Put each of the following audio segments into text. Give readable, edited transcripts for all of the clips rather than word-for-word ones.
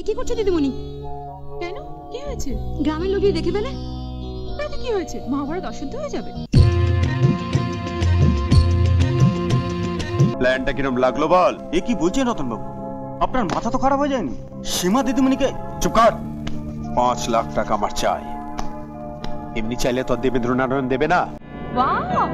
কি করছো দিদিমণি? কেন, কি হয়েছে? গ্রামের লোক দেখে ফেলে। তাতে কি হয়েছে? মহাভারত অশুদ্ধ হয়ে যাবে। প্ল্যানটা কিরম লাগলো বল? এ কি বলছেন রতন বাবু? আপনার মাথা তো খারাপ হয়ে যায়নি? সীমা দিদিমণিকে। চুপ কর। 5 লাখ টাকা আমার চাই। এমনি চাইলে তো দেবেন্দ্রনারায়ণ দেবে না। Wow,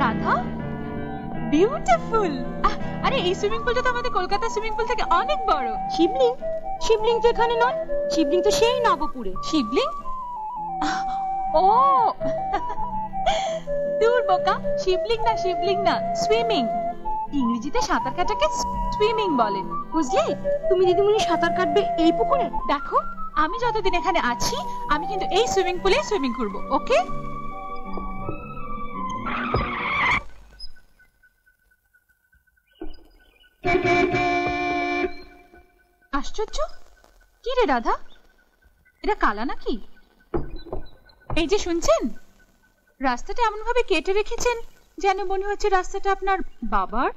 Radha beautiful. আরে এই সুইমিং পুলটা তো আমাদের কলকাতা সুইমিং পুল থেকে অনেক বড়। শিবলিং? শিবলিং তো এখানে নয়, শিবলিং তো সেই নবপুরে। শিবলিং? ও দূর বোকা, শিবলিং না, শিবলিং না, সুইমিং। ইংরেজিতে সাঁতার কাটাকে সুইমিং বলে, বুঝলি? তুমি দিদিমণি সাঁতার কাটবে এই পুকুরে? দেখো, আমি যতদিন এখানে আছি আমি কিন্তু এই সুইমিং পুলে সুইমিং করব, ওকে? আশ্চর্য, কি রে রাধা, এটা কালা নাকি? এই যে শুনছেন, রাস্তাটা এমন ভাবে কেটে রেখেছেন যেন মনে হচ্ছে রাস্তাটা আপনার বাবার।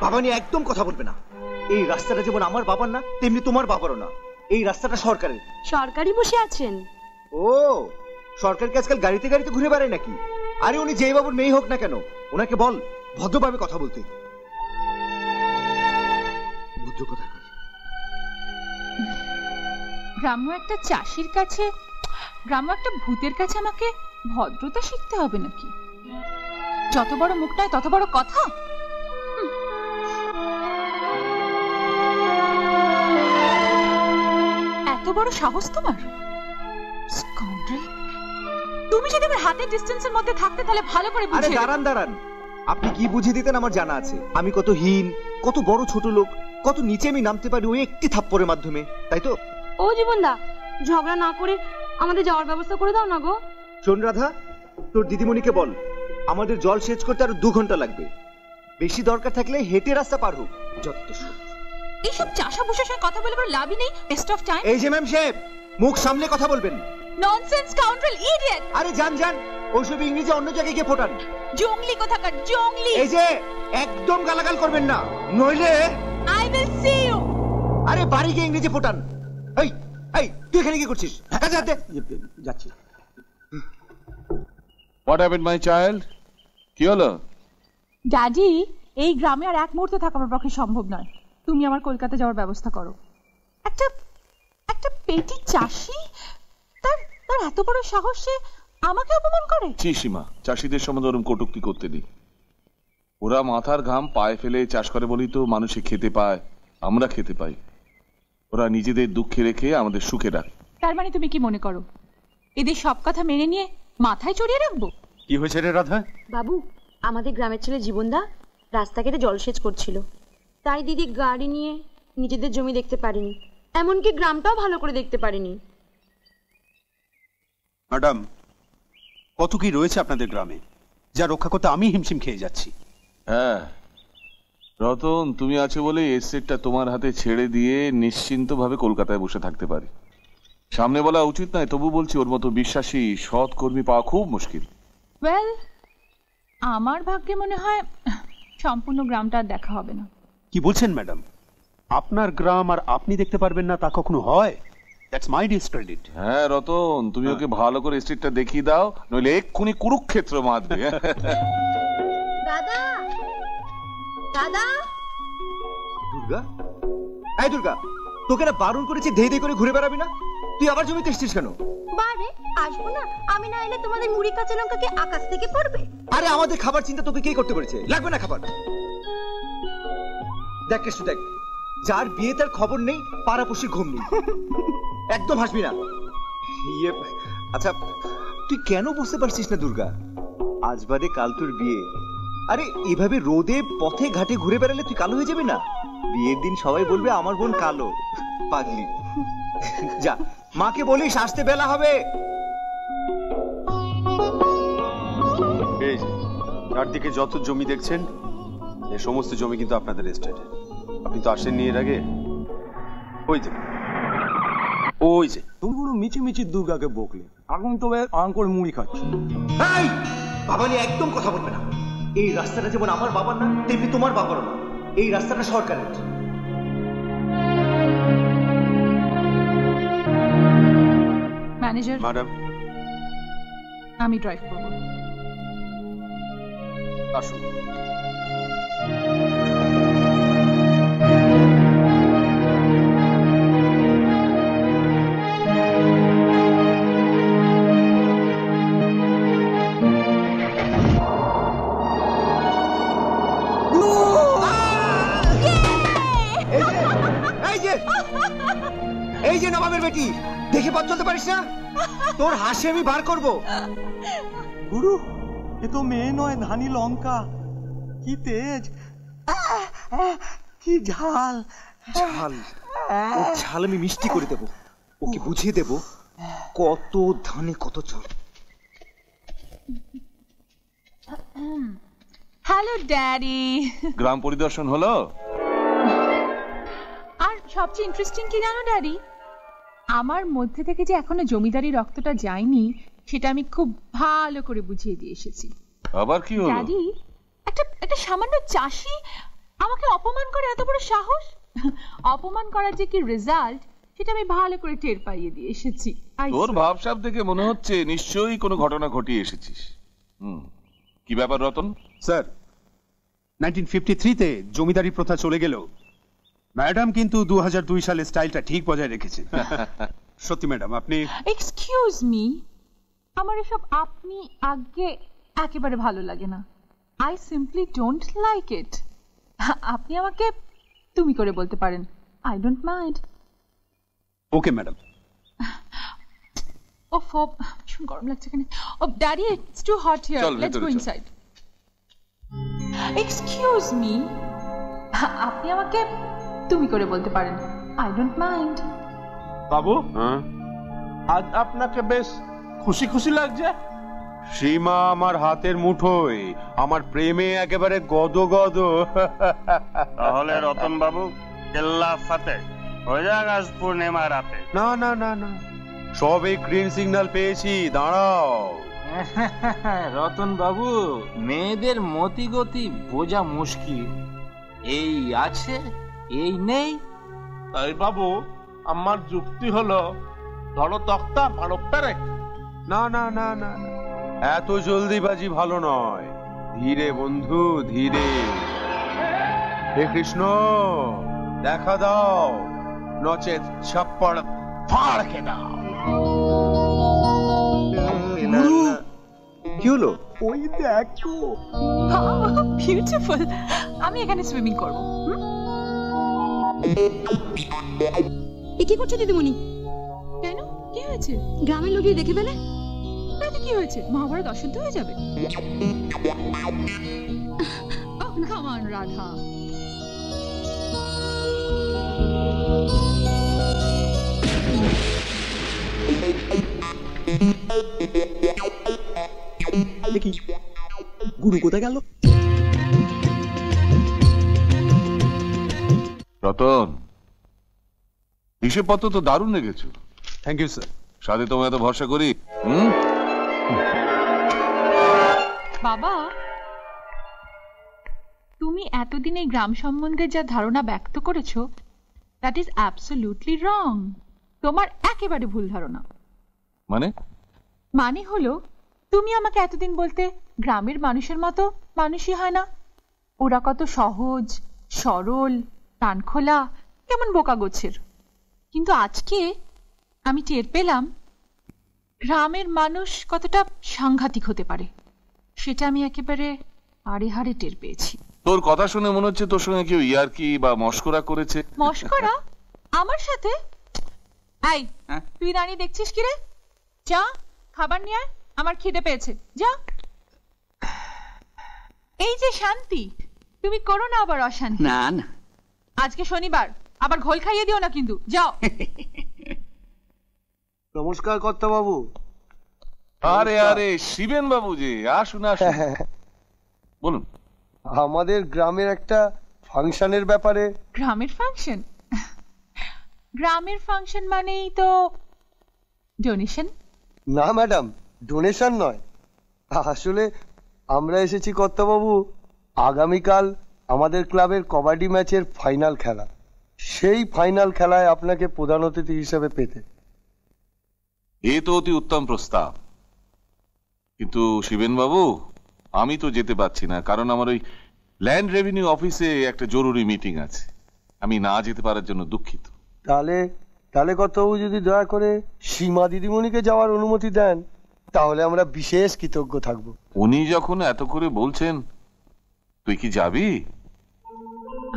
বাবা নিয়ে একদম কথা বলবে না। এই রাস্তাটা যেমন আমার বাবার না, তেমনি তোমার বাবারও না। এই রাস্তাটা সরকারের। সরকারি বসে আছেন? ও, সরকার কি আজকাল গাড়িতে গাড়িতে ঘুরে বেড়ায় নাকি? আরে উনি যেই বাবুর মেয়ে হোক না কেন, ওনাকে বল ভদ্রভাবে কথা বলতে। ভদ্র কথা। গ্রাম্য একটা চাষির কাছে, গ্রাম্য একটা ভূতের কাছে আমাকে ভদ্রতা শিখতে হবে নাকি? যত বড় মুখ নয় তত বড় কথা। এত বড় সাহস তোমার? তুমি যদি আমার হাতের ডিস্টেন্সের মধ্যে থাকতে তাহলে ভালো করে বুঝে। আরে দাঁড়ান দাঁড়ান, আপনি কি বুঝিয়ে দিতেন আমার জানা আছে। আমি কত হীন, কত বড় ছোট লোক, কত নিচে আমি নামতে পারি ওই একটি থাপ্পড়ের মাধ্যমে, তাই তো? ও জীবনদা, ঝগড়া না করে আমাদের যাওয়ার ব্যবস্থা করে দাও না গো। শোন রাধা, তোর দিদিমণিকে বল আমাদের জল সেচ করতে আরো 2 ঘন্টা লাগবে। বেশি দরকার থাকলে হেঁটে রাস্তা পার হোক। যত সব এইসব চাষা বসের সঙ্গে কথা বলে বড় লাভই নেই, ওয়েস্ট অফ টাইম। এই যে ম্যাম সাহেব, মুখ সামনে কথা বলবেন। Nonsense scoundrel, idiot. আরে যান যান, ওইসব ইংরেজি অন্য জায়গায় গিয়ে ফোটান। জংলি কোথাকার, জংলি। এই যে একদম গালাগাল করবেন না, নইলে আই উইল সি ইউ। আরে বাড়ি গিয়ে ইংরেজি ফোটান। এই এই, তুই এখানে কি করছিস? কাজে হাতে যাচ্ছি। What happened, my child? কি হলো? ড্যাডি, এই গ্রামে আর এক মুহূর্ত থাকা আমার পক্ষে সম্ভব নয়। তুমি আমার কলকাতা যাওয়ার ব্যবস্থা করো। একটা একটা পেটি চাষি, তার তার এত বড় সাহস, সে আমাকে অপমান করে। ছি সীমা, চাষিদের সম্বন্ধে ওরকম কটূক্তি করতে নেই। ওরা মাথার ঘাম পায়ে ফেলে চাষ করে বলেই তো মানুষে খেতে পায়, আমরা খেতে পাই। ওরা নিজেদের দুঃখে রেখে আমাদের সুখে রাখে। তার মানে তুমি কি মনে করো এদের সব কথা মেনে নিয়ে মাথায় চড়িয়ে রাখবো? কি হয়েছে রে রাধা? বাবু, আমাদের গ্রামের ছেলে জীবনদা রাস্তা কেটে জলসেচ করছিল, তাই দিদি গাড়ি নিয়ে নিজেদের জমি দেখতে পারেনি, এমনকি গ্রামটাও ভালো করে দেখতে পারেনি। ম্যাডাম, কত কি রয়েছে আপনাদের গ্রামে যা রক্ষা করতে আমি হিমশিম খেয়ে যাচ্ছি। হ্যাঁ রতন, তুমি আছো বলে এসেটটা তোমার হাতে ছেড়ে দিয়ে নিশ্চিন্ত ভাবে কলকাতায় বসে থাকতে পারি। সামনে বলা উচিত নয়, তবু বলছি ওর মতো বিশ্বাসী সৎ কর্মী পাওয়া খুব মুশকিল। ওয়েল, আমার ভাগ্যে মনে হয় সম্পূর্ণ গ্রামটা দেখা হবে না। কি বলছেন ম্যাডাম? আপনার গ্রাম আর আপনি দেখতে পারবেন না তা কখনো হয়? That's my discredit. হ্যাঁ রতন, তুমি ওকে ভালো করে এস্টেটটা দেখিয়ে দাও, নইলে এক্ষুনি কুরুক্ষেত্র মাতবে। দাদা, দাদা। দুর্গা, এই দুর্গা, তোকে না বারণ করেছি ধেই ধেই করে ঘুরে বেড়াবি না? তুই আবার জমিতে এসেছিস কেন? বারে আসবো না, আমি না এলে তোমাদের মুড়ি কাঁচা লঙ্কা কি আকাশ থেকে পড়বে? আরে আমাদের খাবার চিন্তা তোকে কে করতে বলেছে? লাগবে না খাবার। দেখ কেষ্টু দেখ, যার বিয়ে তার খবর নেই, পাড়াপড়শির ঘুম নেই। একদম হাসবি না। ইয়ে, আচ্ছা তুই কেন বুঝতে পারছিস না দুর্গা, আজ বাদে কাল তোর বিয়ে। আরে এভাবে রোদে পথে ঘাটে ঘুরে বেড়ালে তুই কালো হয়ে যাবে না? বিয়ের দিন সবাই বলবে আমার বোন কালো। পাগলি, যা মাকে বলিস আসতে বেলা হবে। এই যে চারদিকে যত জমি দেখছেন, এই সমস্ত জমি কিন্তু আপনাদের এস্টেট। আপনি তো আসেননি এর আগে। ওই যে ওই যে তুমি পুরো মিচি মিচি দুর্গাকে বকলে, এখন তো আরাম করে মুড়ি খাচ্ছ। এই বাবা নিয়ে একদম কথা বলবে না। এই রাস্তাটা যেমন আমার বাবার না, তেমনি তোমার বাবারও না। এই রাস্তাটা সরকারের। ম্যানেজার, ম্যাডাম আমি ড্রাইভ করবো। আসুন। এই যে নবাবের বেটি, দেখে পথ চলতে পারিস না? তোর হাসি আমি বার করবো। গুরু, এ তো মেয়ে নয়, ধানি লঙ্কা। কি তেজ, কি ঝাল। ঝাল, ওর ঝাল আমি মিষ্টি করে দেবো। ওকে বুঝিয়ে দেবো কত ধানে কত চাল। Hello daddy. গ্রাম পরিদর্শন হলো? আর সবচেয়ে ইন্টারেস্টিং কি জানো ড্যাডি, আমার মধ্যে থেকে যে এখনো জমিদারি রক্তটা যায়নি সেটা আমি খুব ভালো করে বুঝিয়ে দিয়ে এসেছি। আবার কি হলো? ড্যাডি, একটা সামান্য চাষি আমাকে অপমান করে এত বড় সাহস? অপমান করার যে কি রেজাল্ট সেটা আমি ভালো করে টের পাইয়ে দিয়ে এসেছি। তোর ভাবসাব দেখে মনে হচ্ছে নিশ্চয়ই কোনো ঘটনা ঘটিয়ে এসেছিস। কি ব্যাপার রতন? স্যার, 1953-তে জমিদারি প্রথা চলে গেল, ম্যাডাম কিন্তু 2002 সালে স্টাইলটা ঠিক বজায় রেখেছে। সত্যি ম্যাডাম, আপনি এক্সকিউজ মি, আমার এসব আপনি আগে একেবারে ভালো লাগে না। I simply don't like it. আপনি আমাকে তুমি করে বলতে পারেন, I don't mind. Okay madam. ওফ, ভীষণ গরম লাগছে এখানে। ও daddy, it's too hot here, let's go inside. Excuse me, আপনি আমাকে তুমি করে বলতে পারেন, আই ডোন্ট মাইন্ড। বাবু, হ্যাঁ, আজ আপনাকে বেশ খুশি খুশি লাগছে। সীমা আমার হাতের মুঠোয়, আমার প্রেমে একেবারে গদ গদ। তাহলে রতন বাবু, কেল্লা ফাতে হয়ে যাক আজ পূর্ণিমা রাতে। না না না না, সবে গ্রিন সিগন্যাল পেয়েছি, দাঁড়াও। রতন বাবু, মেয়েদের মতি গতি বোঝা মুশকিল। এই আছে, এই নেই। তাই বাবু, আমার যুক্তি হলো, ধরো তক্তা মারো পেরেক। না না না না না, এত জলদিবাজি ভালো নয়। ধীরে বন্ধু, ধীরে। হে কৃষ্ণ, দেখা দাও, নচেত ছাপ্পড় ফাড়কে দাও। কি হলো? ওই দেখো, বিউটিফুল। আমি এখানে সুইমিং করবো। এ কি করছো দিদিমণি? কেন, কি হয়েছে? গ্রামের লোকই দেখে ফেলে। তাতে কি হয়েছে? মহাভারত অশুদ্ধ হয়ে যাবে? Come on Radha. দেখি গুরু কোথায় গেল? রতন, হিসেবপত্র তো দারুণ লেগেছে। Thank you sir. সাথে তোমায় এত ভরসা করি। বাবা, তুমি এতদিন এই গ্রাম সম্বন্ধে যা ধারণা ব্যক্ত করেছো, দ্যাট ইজ অ্যাবসলিউটলি রং। তোমার একেবারে ভুল ধারণা। মানে হলো, তুমি আমাকে এতদিন বলতে গ্রামের মানুষের মতো মানুষই হয় না, ওরা কত সহজ সরল, প্রাণখোলা, কেমন বোকা গোছের। কিন্তু আজকে আমি টের পেলাম গ্রামের মানুষ কতটা সাংঘাতিক হতে পারে। সেটা আমি একেবারে হাড়ে হাড়ে টের পেয়েছি। তোর কথা শুনে মনে হচ্ছে তোর সঙ্গে কেউ ইয়ার্কি বা মস্করা করেছে। মস্করা? আমার সাথে? এই, তুই দাঁড়িয়ে দেখছিস কি রে? যা খাবার নিয়ে আয়, আমার খিদে পেয়েছে, যা। এই যে শান্তি, তুমি করো না আবার অশান্তি। না না, আজকে শনিবার, আবার ঘোল খাইয়ে দিও না কিন্তু, যাও। নমস্কার কর্তা বাবু। আরে আরে, শিবেন বাবু যে, আসুন আসুন, বলুন। আমাদের গ্রামের একটা ফাংশনের ব্যাপারে। গ্রামের ফাংশন? গ্রামের ফাংশন মানেই তো ডোনেশন। না ম্যাডাম, ডোনেশন নয়। আসলে আমরা এসেছি কর্তাবাবু, আগামীকাল আমাদের ক্লাবের কবাডি ম্যাচের ফাইনাল খেলা। সেই ফাইনাল খেলায় আপনাকে প্রধান অতিথি হিসেবে পেতে। এ তো অতি উত্তম প্রস্তাব, কিন্তু শিবেন বাবু আমি তো যেতে পারছি না, কারণ আমার ওই ল্যান্ড রেভিনিউ অফিসে একটা জরুরি মিটিং আছে। আমি না যেতে পারার জন্য দুঃখিত। তাহলে কর্তাবাবু যদি দয়া করে সীমা দিদিমণিকে যাওয়ার অনুমতি দেন তাহলে আমরা বিশেষ কৃতজ্ঞ থাকবো। উনি যখন এত করে বলছেন, তুই কি যাবি?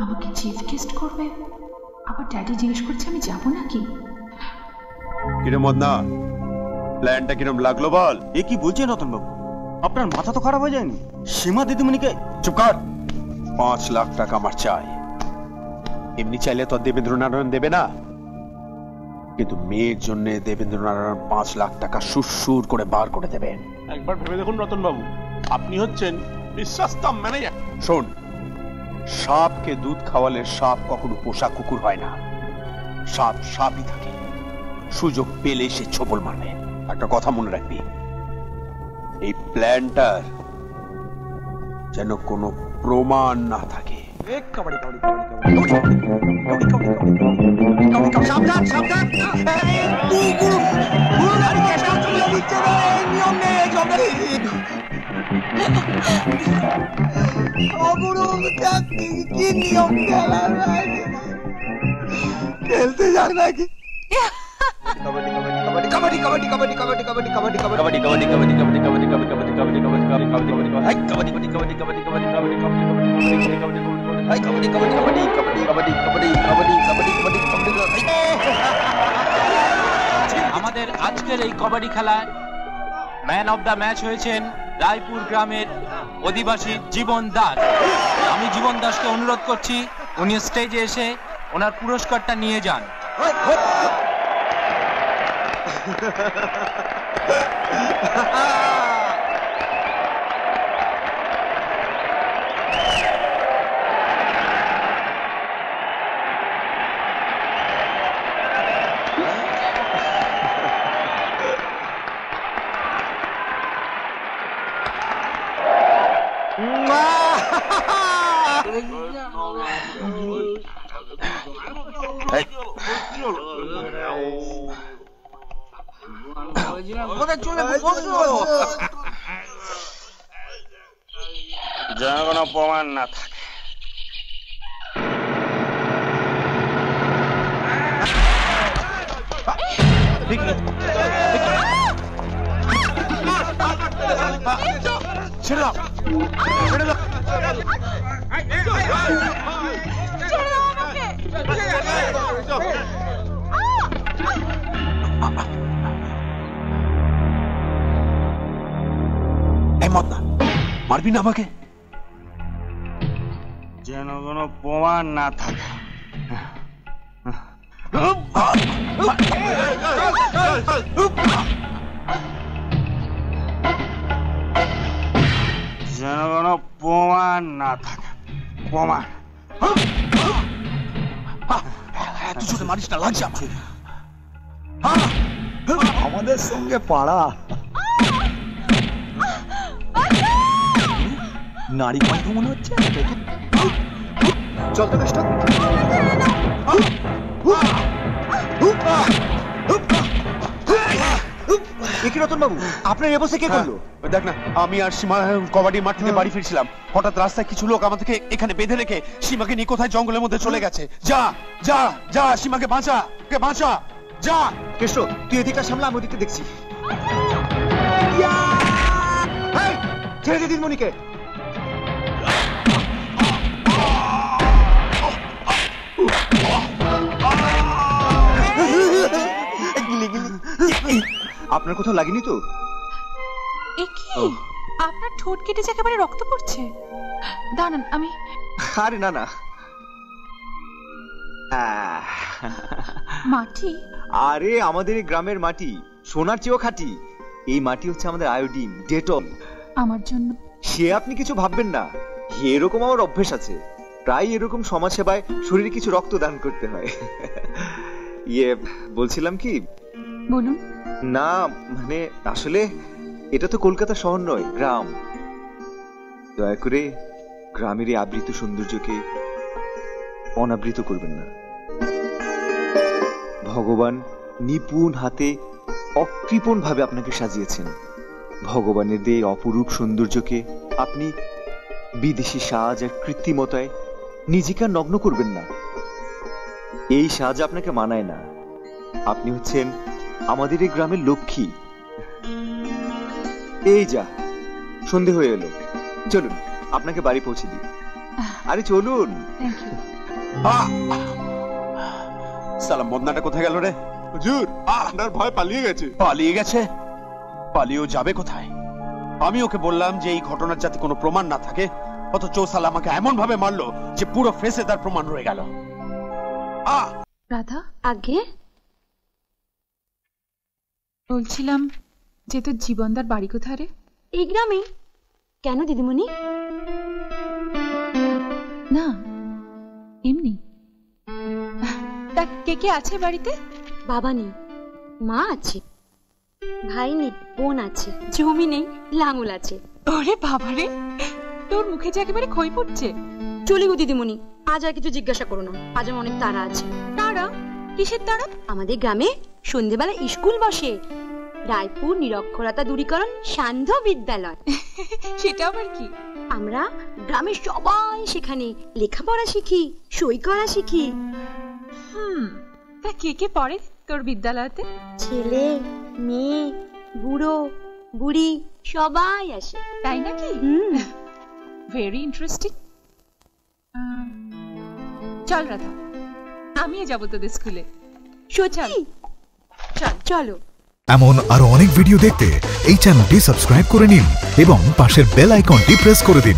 আমাকে চিফ গেস্ট করবে, আবার ড্যাডি জিজ্ঞেস করছে আমি যাবো নাকি। কিরম মদনা, প্ল্যানটা কিরম লাগলো বল? এ কি বলছেন রতন বাবু, আপনার মাথা তো খারাপ হয়ে যায়নি? সীমা দিদিমণিকে চুপ কর। 5 লাখ টাকা আমার চাই। এমনি চাইলে তো দেবেন্দ্রনারায়ণ দেবে না, কিন্তু মেয়ের জন্য দেবেন্দ্রনারায়ণ 5 লাখ টাকা সুরসুর করে বার করে দেবেন। একবার ভেবে দেখুন রতন বাবু, আপনি হচ্ছেন বিশ্বাস্তম ম্যানেজার। শোন, সাপকে দুধ খাওয়ালে সাপ কখনো পোষা কুকুর হয় না। সাপ সাপই থাকে, সুযোগ পেলে সে ছোবল মারবে। একটা কথা মনে রাখবি, এই প্ল্যানটার যেন কোনো প্রমাণ না থাকে। খেলতে যান নাকি? আমাদের আজকের এই কবাডি খেলায় ম্যান অফ দ্য ম্যাচ হয়েছেন রায়পুর গ্রামের অধিবাসী জীবন দাস। আমি জীবন দাসকে অনুরোধ করছি উনি স্টেজে এসে ওনার পুরস্কারটা নিয়ে যান। যেন কোনো প্রমাণ না থাকে। ছেড়ে দাও, ছেড়ে দাও। মদনা, মারবি না আমাকে? যেন কোনো প্রমাণ না থাকে। যেন কোনো প্রমাণ না থাকে। প্রমাণ তুই ছোট মারিস না, লাগছে আমার। আমাদের সঙ্গে পাড়া নারী কণ্ঠ মনে হচ্ছে। চল তো কেষ্টা। কি রতন বাবু, আপনার এ বসে কে করলো? দেখ না, আমি আর সীমা কবাডি মাঠ থেকে বাড়ি ফিরছিলাম, হঠাৎ রাস্তায় কিছু লোক আমাদেরকে এখানে বেঁধে রেখে সীমাকে নিয়ে কোথায় জঙ্গলের মধ্যে চলে গেছে। যা যা যা, সীমাকে বাঁচা, বাঁচা, যা। কেষ্ট, তুই এদিকটা সামলা, আমি ওদিকটা দেখছি। ছেড়ে দে দিদিমণিকে। আপনার কোথাও লাগেনি তো? আপনার ঠোঁট কেটেছে, একেবারে রক্ত পড়ছে। দাঁড়ান, আমি। আরে না না, মাটি? আরে আমাদের এই গ্রামের মাটি সোনার চেয়েও খাঁটি। এই মাটি হচ্ছে আমাদের আয়োডিন, ডেটল। আমার জন্য? সে আপনি কিছু ভাববেন না, এরকম আমার অভ্যেস আছে। প্রায় এরকম সমাজ সেবায় শরীরে কিছু রক্ত দান করতে হয়। বলছিলাম কি, বলুন। না মানে আসলে এটা তো কলকাতা শহর নয়, গ্রাম। দয়া করে গ্রামের এই আবৃত সৌন্দর্যকে অনাবৃত করবেন না। ভগবান নিপুণ হাতে অকৃপণ ভাবে আপনাকে সাজিয়েছেন। ভগবানের দিয়ে অপরূপ সৌন্দর্যকে আপনি বিদেশি সাজ আর কৃত্রিমতায় নিজেকে আর নগ্ন করবেন না। এই সাজ আপনাকে মানায় না। আপনি হচ্ছেন আমাদের এই গ্রামের লক্ষ্মী। এই যা সন্ধে হয়ে এলো, চলুন আপনাকে বাড়ি পৌঁছে দিই। আরে চলুন। সালাম, বদনাটা কোথায় গেল রে? হুজুর, আপনার ভয় পালিয়ে গেছে। পালিয়ে গেছে? পালিয়েও যাবে কোথায়? আমি ওকে বললাম যে এই ঘটনার যাতে কোনো প্রমাণ না থাকে, অথচ সালা আমাকে এমন ভাবে মারলো যে পুরো ফেসে তার প্রমাণ রয়ে গেল। রাধা, আগে বলছিলাম যে তোর জীবনদার বাড়ি কোথায় রে? এই গ্রামে। কেন দিদিমণি? না, এমনি। তা কে কে আছে বাড়িতে? বাবা নেই, মা আছে, ভাই নেই, বোন আছে, জমি নেই, লাঙল আছে। ওরে বাবারে, তোর মুখে যে একেবারে খই পড়ছে। চলি গো দিদিমণি, আজ আর কিছু জিজ্ঞাসা করো না, আজ আমার অনেক তাড়া আছে। তারা? কিসের তারা? আমাদের গ্রামে সন্ধেবেলা স্কুল বসে, রায়পুর নিরক্ষরতা দূরীকরণ সান্ধ্য বিদ্যালয়। সেটা আবার কি? আমরা গ্রামের সবাই সেখানে লেখাপড়া শিখি, সই করা শিখি। তা কে কে পড়ে তোর বিদ্যালয়তে? ছেলে, মেয়ে, বুড়ো, বুড়ি সবাই আসে। তাই নাকি? Very interesting. চল রাধা, আমিও যাবো তোদের স্কুলে। সত্যি? চল চলো। এমন আরো অনেক ভিডিও দেখতে এই চ্যানেলটি সাবস্ক্রাইব করে নিন এবং পাশের বেল আইকনটি প্রেস করে দিন।